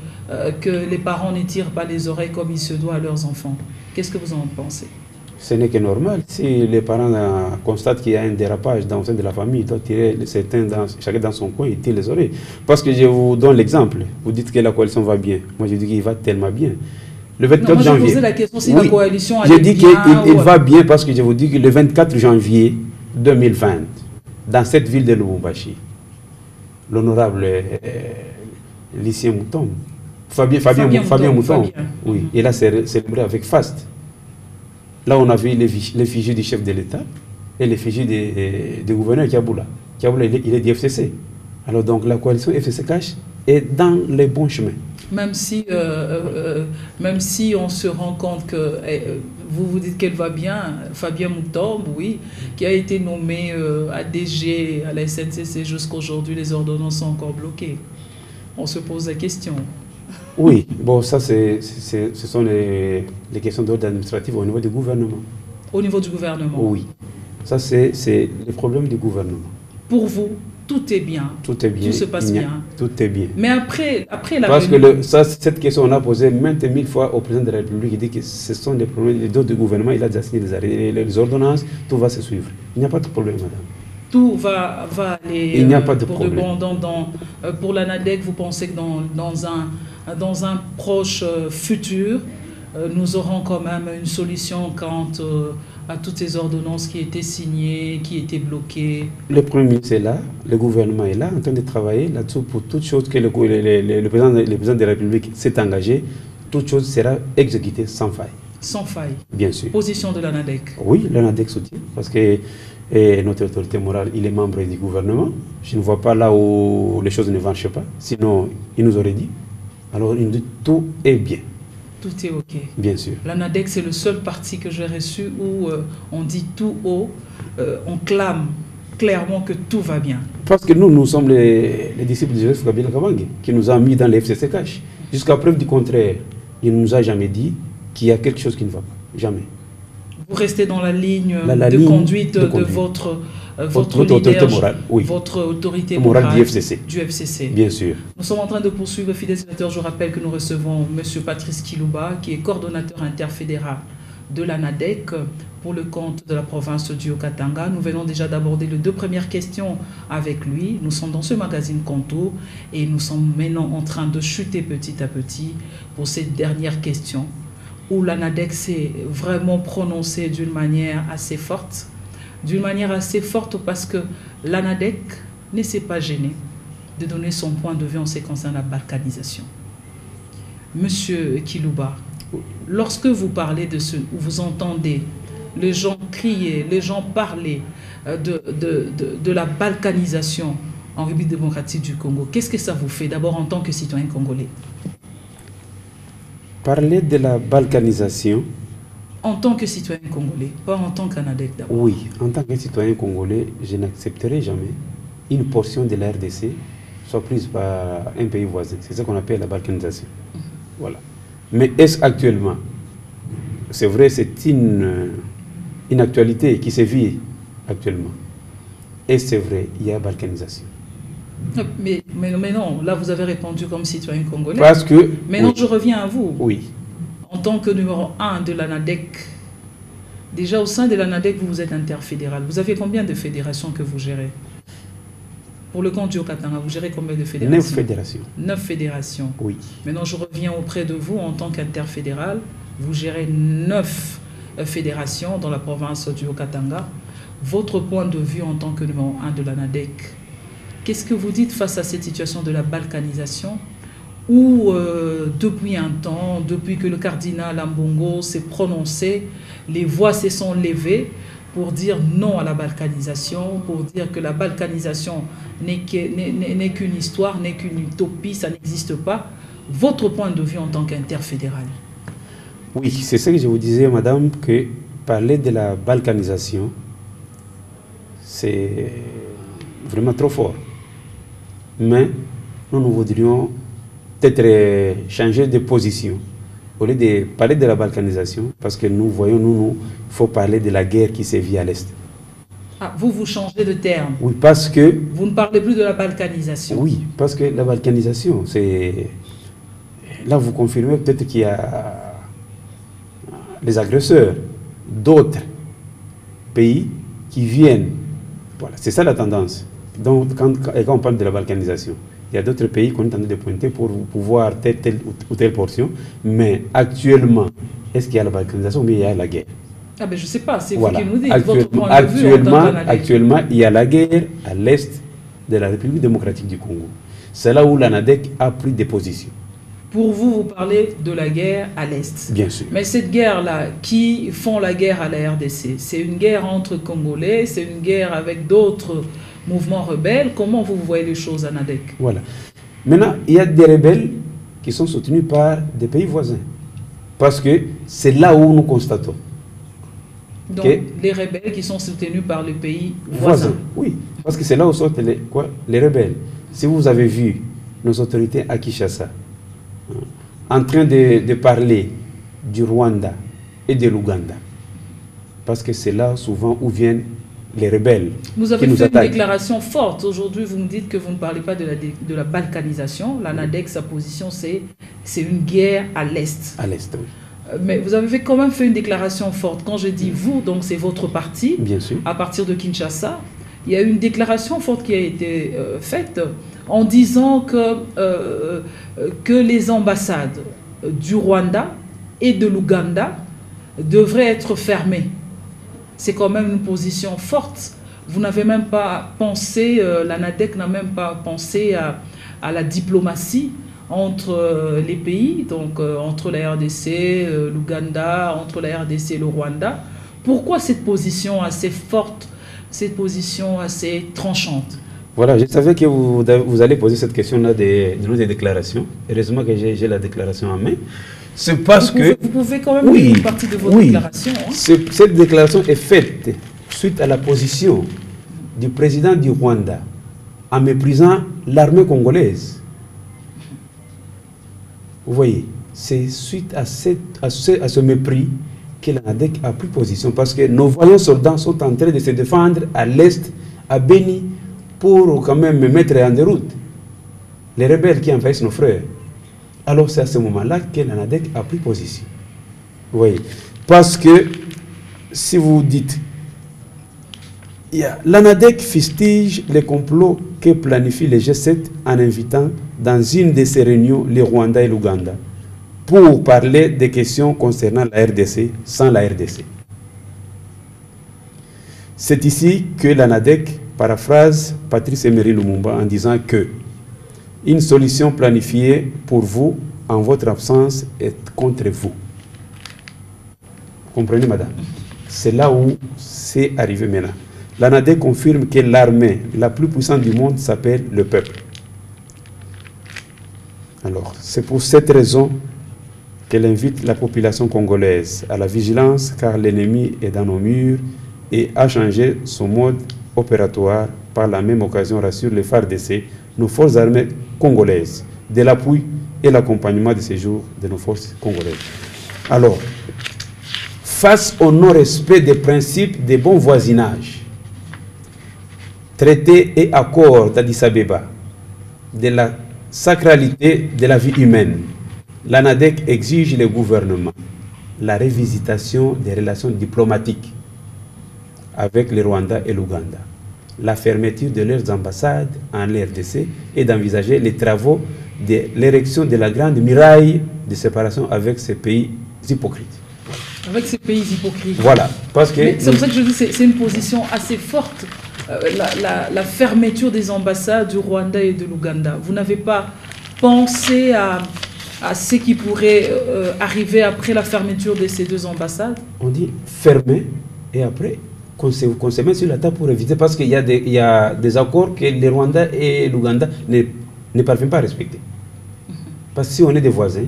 les parents ne tirent pas les oreilles comme il se doit à leurs enfants. Qu'est-ce que vous en pensez? Ce n'est que normal. Si les parents constatent qu'il y a un dérapage dans le sein de la famille, ils doivent tirer certains, chacun dans son coin, ils tirent les oreilles. Parce que je vous donne l'exemple. Vous dites que la coalition va bien. Moi, je dis qu'il va tellement bien. Le 24 janvier. Je posais la question si la coalition allait bien. Je dis qu'il va bien parce que je vous dis que le 24 janvier 2020, dans cette ville de Lubumbashi, l'honorable Lucien Mouton, Fabien Mouton, oui, il a célébré avec faste. Là, on a vu l'effigie du chef de l'État et l'effigie du gouverneur Kiaboula. Kiaboula, il est du FCC. Alors, donc, la coalition FCC-Cash est dans les bons chemins. Même si on se rend compte que vous dites qu'elle va bien, Fabien Moutombe, oui, qui a été nommé ADG à la SNCC jusqu'à aujourd'hui, les ordonnances sont encore bloquées. On se pose la question. Oui, bon, ça, ce sont les questions d'ordre administratif au niveau du gouvernement. Au niveau du gouvernement? Oui. Ça, c'est le problème du gouvernement. Pour vous, tout est bien. Tout est bien. Tout se passe bien. Tout est bien. Mais après la Parce que cette question, on a posé maintes mille fois au président de la République. Il dit que ce sont des problèmes du gouvernement. Il a déjà signé les ordonnances. Tout va se suivre. Il n'y a pas de problème, madame. Tout va aller. Il n'y a pas de problème. Pour l'ANADEC, vous pensez que dans un proche futur, nous aurons quand même une solution quant à toutes ces ordonnances qui étaient signées, qui étaient bloquées? Le Premier ministre est là, le gouvernement est là, en train de travailler là-dessous pour toute chose que le président de la République s'est engagé, toute chose sera exécutée sans faille. Sans faille? Bien sûr. Position de l'ANADEC? Oui, l'ANADEC soutient, parce que notre autorité morale, il est membre du gouvernement. Je ne vois pas là où les choses ne marchent pas, sinon il nous aurait dit. Alors il nous dit tout est bien. Tout est OK. Bien sûr. L'ANADEC, c'est le seul parti que j'ai reçu où on dit tout haut, on clame clairement que tout va bien. Parce que nous sommes les disciples de Joseph Kabila Kabange, qui nous a mis dans les FCC Cash. Jusqu'à preuve du contraire, il ne nous a jamais dit qu'il y a quelque chose qui ne va pas. Jamais. Vous restez dans la ligne de conduite de votre autorité morale, oui. Votre autorité morale du FCC. Bien sûr. Nous sommes en train de poursuivre, fidèles sénateurs. Je rappelle que nous recevons M. Patrice Kilouba, qui est coordonnateur interfédéral de l'ANADEC pour le compte de la province du Haut-Katanga. Nous venons déjà d'aborder les 2 premières questions avec lui. Nous sommes dans ce magazine Contour et nous sommes maintenant en train de chuter petit à petit pour cette dernière question, où l'ANADEC s'est vraiment prononcé d'une manière assez forte. Parce que l'ANADEC ne s'est pas gêné de donner son point de vue en ce qui concerne la balkanisation. Monsieur Kilouba, lorsque vous parlez de ce, vous entendez les gens crier, les gens parler de la balkanisation en République démocratique du Congo, qu'est-ce que ça vous fait d'abord en tant que citoyen congolais? Parler de la balkanisation en tant que citoyen congolais, pas en tant qu'ANADEC d'abord. Oui, en tant que citoyen congolais, je n'accepterai jamais une portion de la RDC soit prise par un pays voisin. C'est ce qu'on appelle la balkanisation. Voilà. Mais est-ce actuellement, c'est vrai, c'est une actualité qui se vit actuellement. Et c'est vrai, il y a balkanisation. Mais non, là vous avez répondu comme citoyen congolais. Parce que... Maintenant oui. je reviens à vous. Oui. En tant que numéro 1 de l'ANADEC, déjà au sein de l'ANADEC, vous êtes interfédéral. Vous avez combien de fédérations que vous gérez? Pour le compte du Haut-Katanga, vous gérez combien de fédérations? 9 fédérations. 9 fédérations. Oui. Maintenant, je reviens auprès de vous en tant qu'interfédéral. Vous gérez 9 fédérations dans la province du Haut-Katanga. Votre point de vue en tant que numéro 1 de l'ANADEC, qu'est-ce que vous dites face à cette situation de la balkanisation où depuis un temps, depuis que le cardinal Ambongo s'est prononcé, les voix se sont levées pour dire non à la balkanisation, pour dire que la balkanisation n'est qu'une histoire, n'est qu'une utopie, ça n'existe pas. Votre point de vue en tant qu'interfédéral? Oui, c'est ce que je vous disais, madame, que parler de la balkanisation, c'est vraiment trop fort. Mais nous voudrions peut-être changer de position. Au lieu de parler de la balkanisation, parce que nous voyons, il faut parler de la guerre qui sévit à l'Est. Ah, vous changez de terme. Oui, parce que... Vous ne parlez plus de la balkanisation. Oui, parce que la balkanisation, c'est... Là, vous confirmez peut-être qu'il y a les agresseurs d'autres pays qui viennent. Voilà, c'est ça la tendance. Donc, quand on parle de la balkanisation, il y a d'autres pays qu'on est en train de pointer pour pouvoir telle ou telle portion. Mais actuellement, est-ce qu'il y a la balkanisation ou bien il y a la guerre? Ah ben je ne sais pas, c'est voilà. vous qui nous dites votre point de vue. Actuellement, il y a la guerre à l'est de la République démocratique du Congo. C'est là où l'ANADEC a pris des positions. Pour vous, vous parlez de la guerre à l'Est. Bien sûr. Mais cette guerre-là, qui font la guerre à la RDC? C'est une guerre entre Congolais, c'est une guerre avec d'autres mouvements rebelles. Comment vous voyez les choses, ANADEC? Voilà. Maintenant, il y a des rebelles qui sont soutenus par des pays voisins. Parce que c'est là où nous constatons. Donc, les rebelles qui sont soutenus par les pays voisins. Oui, parce que c'est là où sortent les rebelles. Si vous avez vu nos autorités à Kinshasa, en train de parler du Rwanda et de l'Ouganda, parce que c'est là souvent où viennent les rebelles. Vous avez fait une déclaration forte. Aujourd'hui, vous me dites que vous ne parlez pas de la balkanisation. L'ANADEC, sa position, c'est une guerre à l'Est. À l'Est, oui. Mais vous avez quand même fait une déclaration forte. Quand je dis vous, donc c'est votre parti. Bien sûr. À partir de Kinshasa, il y a une déclaration forte qui a été faite en disant que les ambassades du Rwanda et de l'Ouganda devraient être fermées. C'est quand même une position forte. Vous n'avez même pas pensé, l'ANADEC n'a même pas pensé à la diplomatie entre les pays, donc entre la RDC, l'Ouganda, entre la RDC et le Rwanda. Pourquoi cette position assez forte, cette position assez tranchante? Voilà, je savais que vous allez poser cette question-là de nos déclarations. Heureusement que j'ai la déclaration en main. C'est parce que... Vous pouvez quand même dire une partie de votre déclaration. Hein? Cette déclaration est faite suite à la position du président du Rwanda en méprisant l'armée congolaise. Vous voyez, c'est suite à ce mépris que l'ANADEC a pris position, parce que nos voyants soldats sont en train de se défendre à l'est, à Beni, pour quand même mettre en déroute les rebelles qui envahissent nos frères. Alors c'est à ce moment-là que l'ANADEC a pris position. Vous voyez, parce que si vous dites, l'ANADEC fustige les complots que planifie le G7 en invitant dans une de ses réunions les Rwandais et l'Ouganda pour parler des questions concernant la RDC sans la RDC. C'est ici que l'ANADEC paraphrase Patrice Emery Lumumba en disant que une solution planifiée pour vous en votre absence est contre vous. Vous comprenez, madame? C'est là où c'est arrivé maintenant. L'ANADEC confirme que l'armée la plus puissante du monde s'appelle le peuple. Alors, c'est pour cette raison qu'elle invite la population congolaise à la vigilance, car l'ennemi est dans nos murs et a changé son mode opératoire. Par la même occasion, rassure les FARDC, nos forces armées congolaises, de l'appui et l'accompagnement de séjour de nos forces congolaises. Alors, face au non-respect des principes de bon voisinage, traités et accords d'Addis Abeba, de la sacralité de la vie humaine, l'ANADEC exige le gouvernement la révisitation des relations diplomatiques avec le Rwanda et l'Ouganda, la fermeture de leurs ambassades en RDC et d'envisager les travaux de l'érection de la grande muraille de séparation avec ces pays hypocrites. Avec ces pays hypocrites. Voilà, parce que... C'est pour ça que je dis que c'est une position assez forte, la fermeture des ambassades du Rwanda et de l'Ouganda. Vous n'avez pas pensé à ce qui pourrait arriver après la fermeture de ces deux ambassades? On dit fermer et après qu'on se met sur la table pour éviter, parce qu'il y a des accords que le Rwanda et l'Ouganda ne parviennent pas à respecter. Parce que si on est des voisins,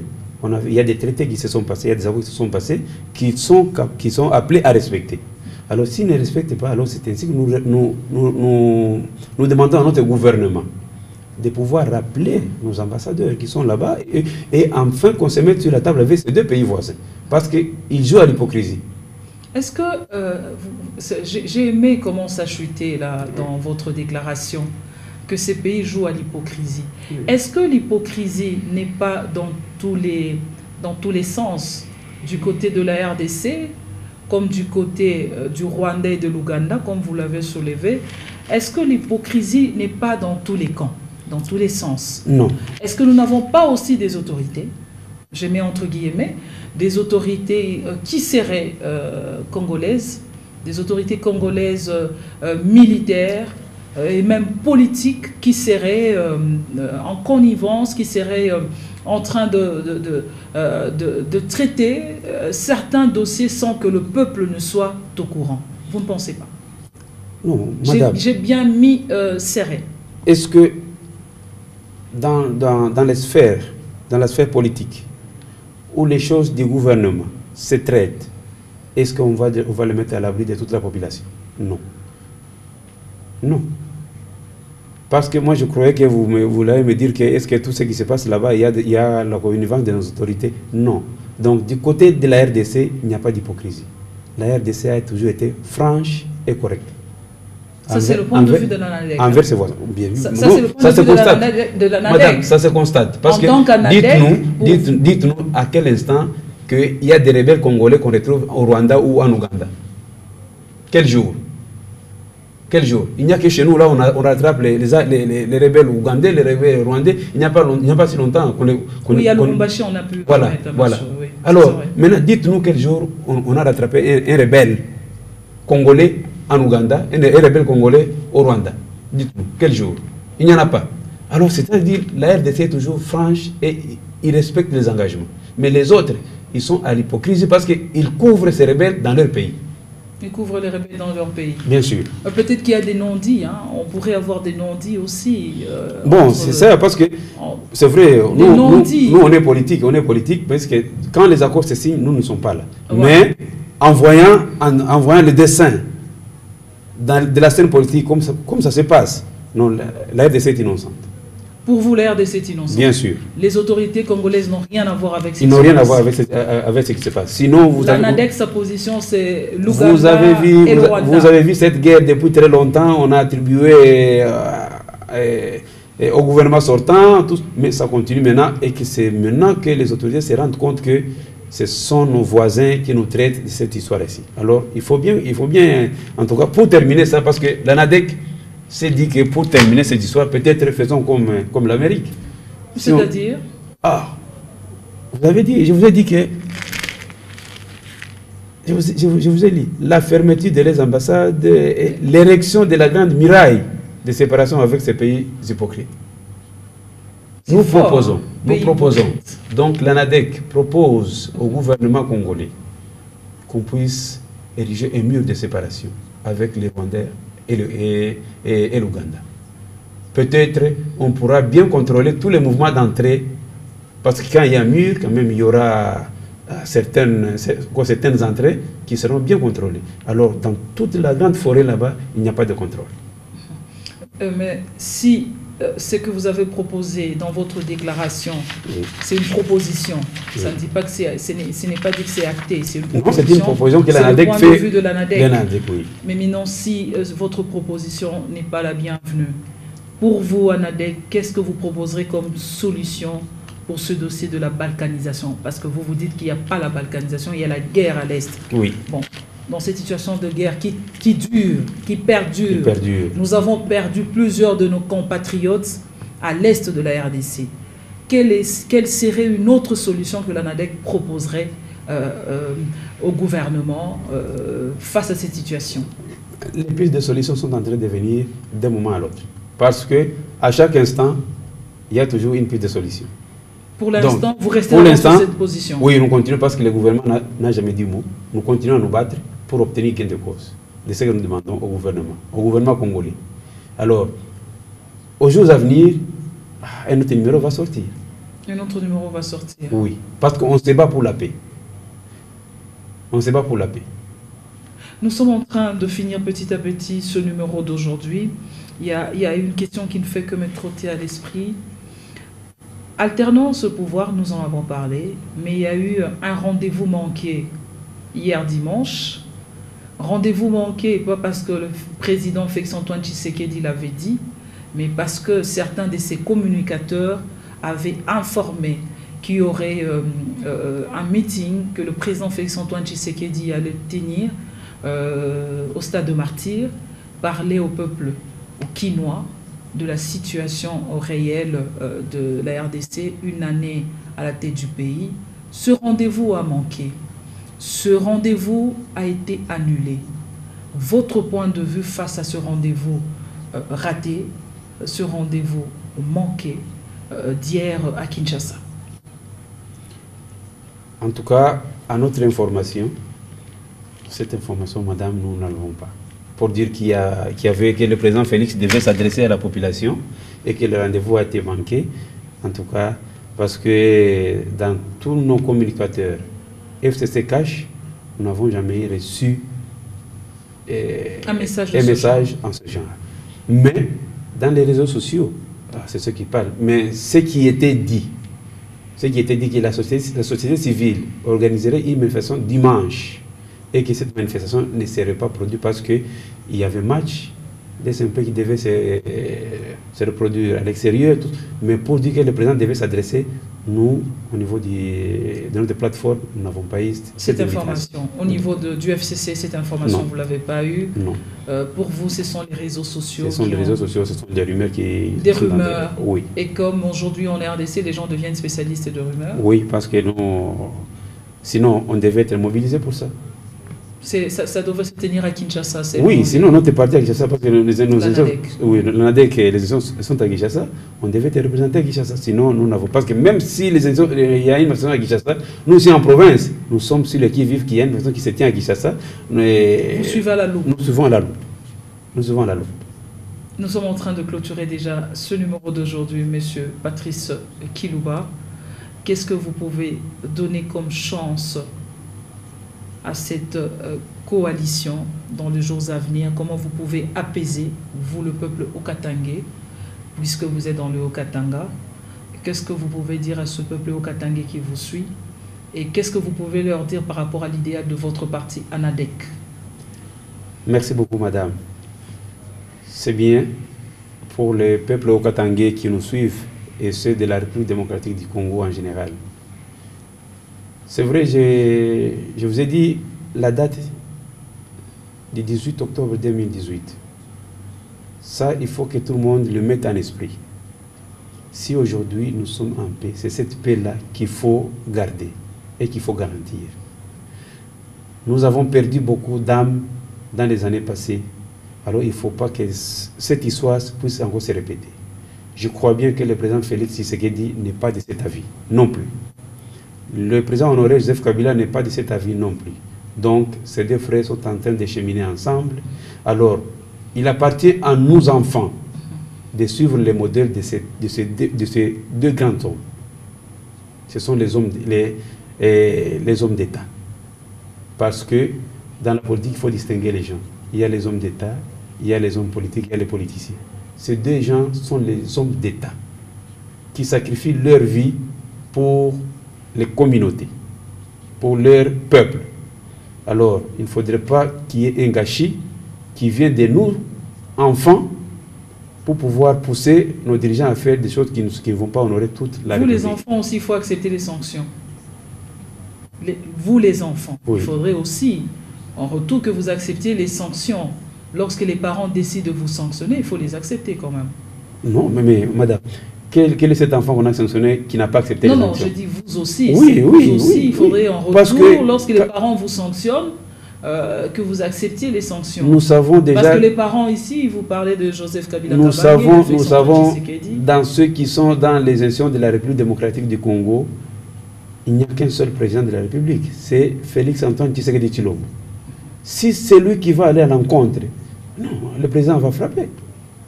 il y a des traités qui se sont passés, il y a des accords qui se sont passés, qui sont appelés à respecter. Alors s'ils ne respectent pas, alors c'est ainsi que nous demandons à notre gouvernement de pouvoir rappeler nos ambassadeurs qui sont là-bas et enfin qu'on se mette sur la table avec ces deux pays voisins. Parce qu'ils jouent à l'hypocrisie. Est-ce que, j'ai aimé comment ça chutait là dans votre déclaration, que ces pays jouent à l'hypocrisie. Oui. Est-ce que l'hypocrisie n'est pas dans tous les sens, du côté de la RDC, comme du côté du Rwanda et de l'Ouganda, comme vous l'avez soulevé? Est-ce que l'hypocrisie n'est pas dans tous les camps, dans tous les sens? Non. Est-ce que nous n'avons pas aussi des autorités, je mets entre guillemets, des autorités qui seraient congolaises, des autorités congolaises militaires et même politiques qui seraient en connivence, qui seraient en train de traiter certains dossiers sans que le peuple ne soit au courant? Vous ne pensez pas? Non, madame. J'ai bien mis serré. Est-ce que dans la sphère politique, où les choses du gouvernement se traitent, est-ce qu'on va le mettre à l'abri de toute la population? Non. Non. Parce que moi, je croyais que vous allez me dire que est-ce que tout ce qui se passe là-bas, il y a la connivence de nos autorités? Non. Donc, du côté de la RDC, il n'y a pas d'hypocrisie. La RDC a toujours été franche et correcte. Ça, c'est le point de vue de l'ANADEC. Envers ses voisins. Bien vu. Ça, c'est le point de vue de l'ANADEC. Madame, ça se constate. Parce que dites-nous à quel instant qu'il y a des rebelles congolais qu'on retrouve au Rwanda ou en Ouganda. Quel jour? Quel jour? Il n'y a que chez nous, là, on rattrape les rebelles ougandais, les rebelles rwandais. Il n'y a pas si longtemps qu'on les... Oui, à Lubumbashi, on a pu... Voilà, voilà. Oui, alors, maintenant, dites-nous quel jour on a rattrapé un rebelle congolais en Ouganda, un rebelle congolais au Rwanda. Dites-nous, quel jour? Il n'y en a pas. Alors, c'est-à-dire, la RDC est toujours franche et ils respectent les engagements. Mais les autres, ils sont à l'hypocrisie parce qu'ils couvrent ces rebelles dans leur pays. Ils couvrent les rebelles dans leur pays. Bien sûr. Peut-être qu'il y a des non-dits, hein. On pourrait avoir des non-dits aussi. Bon, c'est ça, parce que c'est vrai, nous on est politique, parce que quand les accords se signent, nous ne sommes pas là. Ouais. Mais en voyant le dessin de la scène politique, comme ça se passe, non, la RDC est innocente. Pour vous, la RDC est innocente? Bien sûr. Les autorités congolaises n'ont rien à voir avec ce qui se passe? Ils n'ont rien à voir avec ce qui se passe. Sinon, l'ANADEC, sa position, c'est l'Ouganda et le Rwanda. Vous avez vu cette guerre depuis très longtemps. On a attribué au gouvernement sortant, mais ça continue maintenant. Et que c'est maintenant que les autorités se rendent compte que ce sont nos voisins qui nous traitent de cette histoire-ci. Alors, il faut bien, en tout cas, pour terminer ça, parce que l'ANADEC s'est dit que pour terminer cette histoire, peut-être faisons comme l'Amérique. C'est-à-dire? Je vous ai dit que... Je vous ai dit, la fermeture de les ambassades, l'érection de la grande muraille de séparation avec ces pays hypocrites. Nous proposons, donc l'ANADEC propose au gouvernement congolais qu'on puisse ériger un mur de séparation avec les Rwandais et l'Ouganda. Peut-être on pourra bien contrôler tous les mouvements d'entrée, parce que quand il y a un mur, quand même, il y aura certaines entrées qui seront bien contrôlées. Alors, dans toute la grande forêt là-bas, il n'y a pas de contrôle. Mais si ce que vous avez proposé dans votre déclaration, c'est une proposition, ça ne dit pas que ce n'est pas dit que c'est acté, c'est une proposition. C'est une proposition que l'ANADEC fait. C'est le point de vue de l'ANADEC. Oui. Mais maintenant, si votre proposition n'est pas la bienvenue, pour vous, ANADEC, qu'est-ce que vous proposerez comme solution pour ce dossier de la balkanisation? Parce que vous dites qu'il n'y a pas la balkanisation, il y a la guerre à l'Est. Oui. Bon, dans cette situation de guerre qui dure, qui perdure, nous avons perdu plusieurs de nos compatriotes à l'Est de la RDC. Quelle serait une autre solution que l'ANADEC proposerait au gouvernement face à cette situation? Les pistes de solutions sont en train de venir d'un moment à l'autre. Parce qu'à chaque instant, il y a toujours une piste de solution. Pour l'instant, vous restez dans cette position? Oui, nous continuons parce que le gouvernement n'a jamais dit mot. Nous continuons à nous battre pour obtenir gain de cause. C'est ce que nous demandons au gouvernement congolais. Alors, aux jours à venir, un autre numéro va sortir. Un autre numéro va sortir? Oui, parce qu'on se bat pour la paix. On se bat pour la paix. Nous sommes en train de finir petit à petit ce numéro d'aujourd'hui. Il y a une question qui ne fait que me trotter à l'esprit. Alternance au pouvoir, nous en avons parlé, mais il y a eu un rendez-vous manqué hier dimanche. Rendez-vous manqué, pas parce que le président Félix-Antoine Tshisekedi l'avait dit, mais parce que certains de ses communicateurs avaient informé qu'il y aurait un meeting que le président Félix-Antoine Tshisekedi allait tenir au stade de Martyrs, parler au peuple quinois de la situation réelle de la RDC, une année à la tête du pays. Ce rendez-vous a manqué. Ce rendez-vous a été annulé. Votre point de vue face à ce rendez-vous raté, ce rendez-vous manqué d'hier à Kinshasa? En tout cas, à notre information, cette information, madame, nous n'avons pas. Pour dire que le président Félix devait s'adresser à la population et que le rendez-vous a été manqué. En tout cas, parce que dans tous nos communicateurs, FCC Cash, nous n'avons jamais reçu un message en ce genre. Mais dans les réseaux sociaux, c'est ce qui parle. Mais ce qui était dit que la société civile organiserait une manifestation dimanche, et que cette manifestation ne serait pas produite parce qu'il y avait match des SMP qui devaient se reproduire à l'extérieur, mais pour dire que le président devait s'adresser, nous, au niveau de notre plateforme, nous n'avons pas eu cette information. Au niveau du FCC, cette information, vous ne l'avez pas eue? Non. Pour vous, ce sont les réseaux sociaux? Ce sont les réseaux sociaux, ce sont des rumeurs qui... Des rumeurs? Oui. Et comme aujourd'hui on est RDC, les gens deviennent spécialistes de rumeurs? Oui, parce que sinon, on devait être mobilisé pour ça. Ça devrait se tenir à Kinshasa. Oui, sinon notre parti à Kinshasa, parce que l'ANADEC et les élections sont à Kinshasa, on devait être représentés à Kinshasa. Sinon, nous n'avons pas. Parce que même si il y a une manifestation à Kinshasa, nous aussi en province, nous sommes sur le qui-vive, qui y a une manifestation qui se tient à Kinshasa. Vous suivez à la loupe? Nous suivons à la loupe. Nous suivons à la loupe. Nous sommes en train de clôturer déjà ce numéro d'aujourd'hui, monsieur Patrice Kilouba. Qu'est-ce que vous pouvez donner comme chance à cette coalition dans les jours à venir? Comment vous pouvez apaiser, vous, le peuple Haut-Katangais, puisque vous êtes dans le Haut-Katanga? Qu'est-ce que vous pouvez dire à ce peuple Haut-Katangais qui vous suit? Et qu'est-ce que vous pouvez leur dire par rapport à l'idéal de votre parti ANADEC? Merci beaucoup, madame. C'est bien pour les peuples Haut-Katangais qui nous suivent et ceux de la République démocratique du Congo en général. C'est vrai, je vous ai dit la date du 18 octobre 2018. Ça, il faut que tout le monde le mette en esprit. Si aujourd'hui nous sommes en paix, c'est cette paix-là qu'il faut garder et qu'il faut garantir. Nous avons perdu beaucoup d'âmes dans les années passées. Alors il ne faut pas que cette histoire puisse encore se répéter. Je crois bien que le président Félix Tshisekedi n'est pas de cet avis, non plus. Le président honoré Joseph Kabila n'est pas de cet avis non plus. Donc, ces deux frères sont en train de cheminer ensemble. Alors, il appartient à nous enfants de suivre les modèles de ces deux grands hommes. Ce sont les hommes, les hommes d'État. Parce que dans la politique, il faut distinguer les gens. Il y a les hommes d'État, il y a les hommes politiques, il y a les politiciens. Ces deux gens sont les hommes d'État qui sacrifient leur vie pour les communautés, pour leur peuple. Alors, il ne faudrait pas qu'il y ait un gâchis qui vient de nous, enfants, pour pouvoir pousser nos dirigeants à faire des choses qui ne vont pas honorer toute la République. Vous, les enfants aussi, il faut accepter les sanctions. Vous, les enfants, oui. Il faudrait aussi, en retour, que vous acceptiez les sanctions. Lorsque les parents décident de vous sanctionner, il faut les accepter quand même. Non, mais madame, quel est cet enfant qu'on a sanctionné qui n'a pas accepté les sanctions? Non, je dis vous aussi. Oui, oui, vous aussi, oui, il faudrait en retour, lorsque les parents vous sanctionnent, que vous acceptiez les sanctions. Nous savons déjà... Parce que les parents ici, vous parlez de Joseph Kabila nous savons dans ceux qui sont dans les institutions de la République démocratique du Congo, il n'y a qu'un seul président de la République, c'est Félix Antoine Tshisekedi Tshilombo. Si c'est lui qui va aller à l'encontre, non, le président va frapper.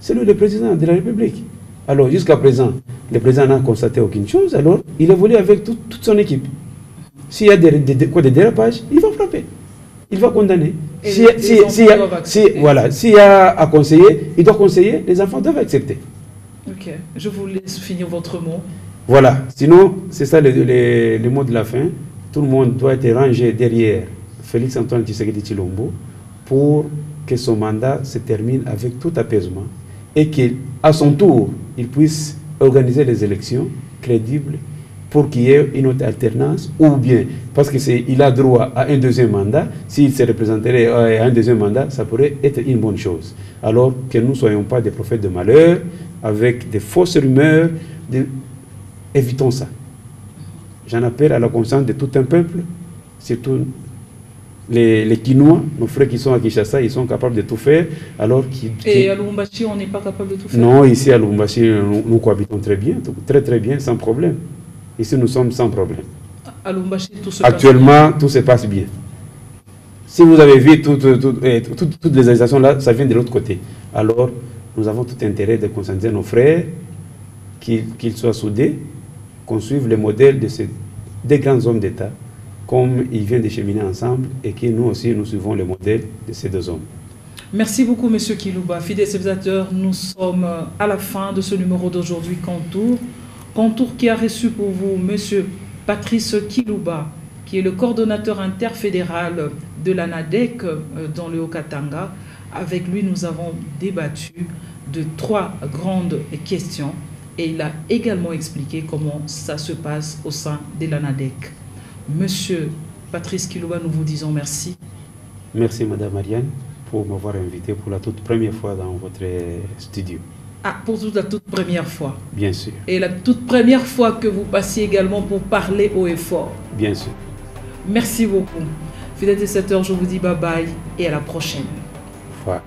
C'est lui le président de la République. Alors jusqu'à présent, le président n'a constaté aucune chose, alors il évolue avec toute son équipe. S'il y a des dérapages, il va frapper. Il va condamner. S'il y a à conseiller, il doit conseiller, les enfants doivent accepter. Ok, je vous laisse finir votre mot. Voilà, sinon, c'est ça le mot de la fin. Tout le monde doit être rangé derrière Félix Antoine Tshisekedi Tshilombo pour que son mandat se termine avec tout apaisement et qu'à son tour, il puisse organiser les élections crédibles pour qu'il y ait une autre alternance, ou bien, parce qu'il a droit à un deuxième mandat, s'il se représenterait à un deuxième mandat, ça pourrait être une bonne chose. Alors que nous ne soyons pas des prophètes de malheur, avec des fausses rumeurs, évitons ça. J'en appelle à la conscience de tout un peuple, surtout les Kinois, nos frères qui sont à Kinshasa, ils sont capables de tout faire. Et à Lubumbashi, on n'est pas capable de tout faire? Non, ici à Lubumbashi, nous cohabitons très bien, très bien, sans problème. Ici, nous sommes sans problème. À Lubumbashi, actuellement, tout se passe bien. Si vous avez vu toutes les réalisations là, ça vient de l'autre côté. Alors, nous avons tout intérêt de conscientiser nos frères, qu'ils soient soudés, qu'on suive le modèle de ces deux grands hommes d'État, comme ils viennent de cheminer ensemble, et que nous aussi, nous suivons le modèle de ces deux hommes. Merci beaucoup, M. Kilouba. Fidèles spectateurs, nous sommes à la fin de ce numéro d'aujourd'hui, Contour. Contour qui a reçu pour vous M. Patrice Kilouba, qui est le coordonnateur interfédéral de l'ANADEC dans le Haut-Katanga. Avec lui, nous avons débattu de 3 grandes questions et il a également expliqué comment ça se passe au sein de l'ANADEC. Monsieur Patrice Kilouba, nous vous disons merci. Merci, Madame Marianne, pour m'avoir invité pour la toute première fois dans votre studio. Ah, pour la toute première fois. Bien sûr. Et la toute première fois que vous passiez également pour parler haut et fort. Bien sûr. Merci beaucoup. Fidèles 17h, je vous dis bye bye et à la prochaine. Voilà.